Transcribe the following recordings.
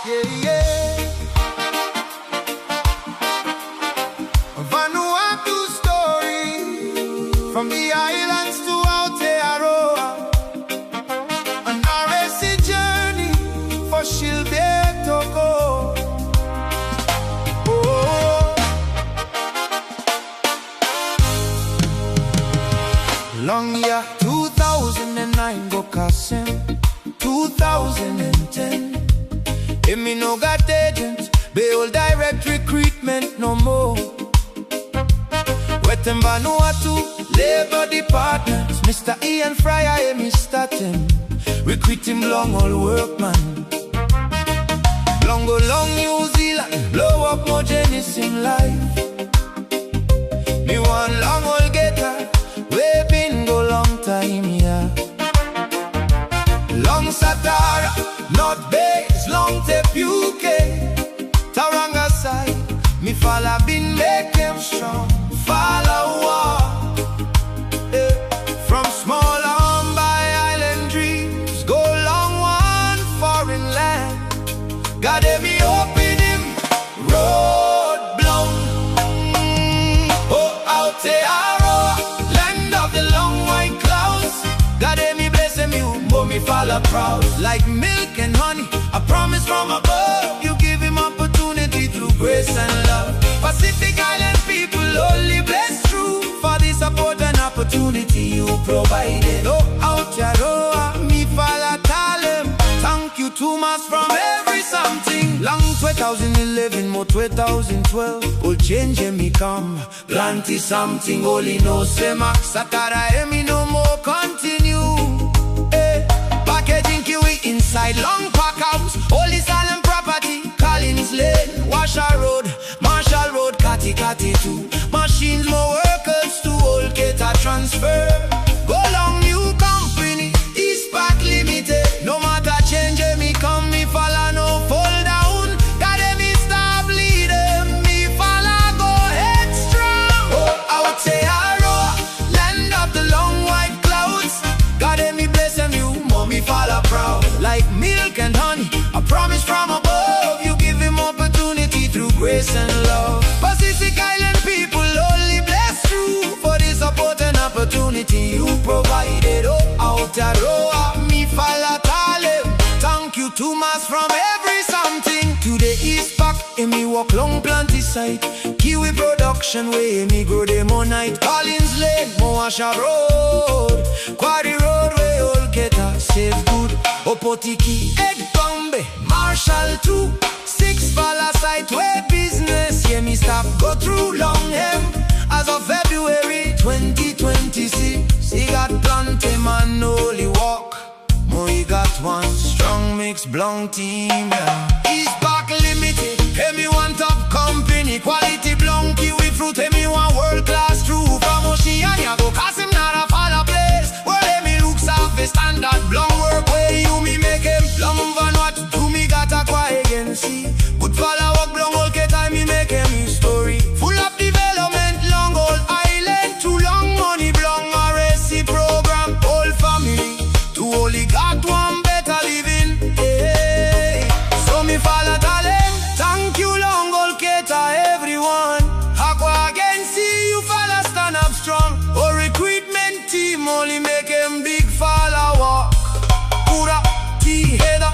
Yeah, yeah. Vanuatu story, from the islands to Aotearoa, an RSE journey for Gilbert, Toko. Oh. Long year 2009 go Kasim, 2010. Me no got agents, build direct recruitment no more. Wet in Vanuatu, Labor Department, Mr. Ian Fryer, me start him. Recruit him long all workman. Long go long New Zealand, blow up more Genesis in life. Me one long all getter, we been go long time, yeah. Long Satara, North Bay, long Tape UK, Taranga side, me falla been make him strong. Falla walk, from small Ambae Island dreams, go long one foreign land. God me open him, road blown. Oh, out there, land of the long white clouds. God me bless him, you, but me falla proud. Like milk and honey, a promise from above. You give him opportunity through grace and love. Pacific Island people only blessed through for the support and opportunity you provided. Oh, Aotearoa, me falla talem. Thank you too much from every something. Long 2011, more 2012. Will change me come. Plenty something, only no sema. Satara me no more continue. Packaging kiwi inside long pack house. Holy Salem property, Collins Lane, Washer Road, Marshall Road, Kati too. Machines, more workers to old cater transfer. Go long new company, East Park Limited. No matter change me come, me falla no fall down. Gotta me stop leading, me falla go headstrong. Oh, Aotearoa, land of the long white clouds. Gotta me bless them, you, mommy falla proud. Like milk and honey, a promise from above. You give him opportunity through grace and love. Pacific Island people only blessed through for the support and opportunity you provided. Oh, Aotearoa, me falla talem. Thank you too much from every something. To the East Park, me walk long planty site. Kiwi production way, me grow them all night. Collins Lane, Moasha Road, Quarry Road, way all get a safe good. Opotiki, Egg Bombe, Marshall 2, 6 falla site, way business. Yeah, me stop go through long hem. As of February 2026, he got plenty man only walk. He got one strong mix blonde team, yeah. East Park Limited, hey me one top company. Quality blonde kiwi fruit, hey me one world class true. From Oceania go Kasim not a falla place. Where hey me looks off a standard blonde work. Where you me make him long Vanuatu to me got a quiet again. See, good falla walk blonde all get time me make him his story. Full of development, long old island. Too long money blonde RSE program. Whole family to only got one better living, hey. So me falla talem. Thank you long old cater everyone. Aqua again see you falla stand up strong. Or recruitment team only make him big falla walk. Pura, T-header,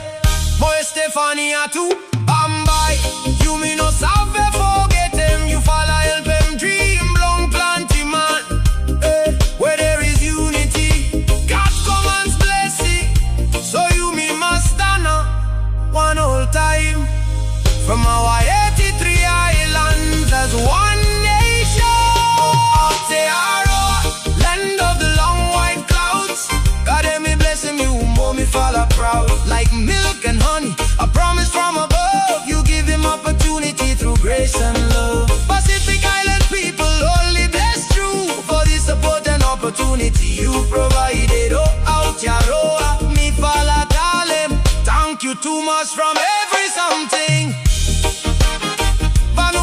Boy Stefania too. Ambae, you me no save forget them. You falla help him dream long plenty man, hey. Where there is unity, God commands blessing. So you me must stand up one whole time. From our 83 islands as one nation. Aotearoa, land of the long white clouds. God me bless him, you more me falla proud. Like milk and honey, a promise from above. You give him opportunity through grace and love. Pacific Island people only blessed through for the support and opportunity you provided. Oh, Aotearoa, me falla talem. Thank you too much from every something. Vanu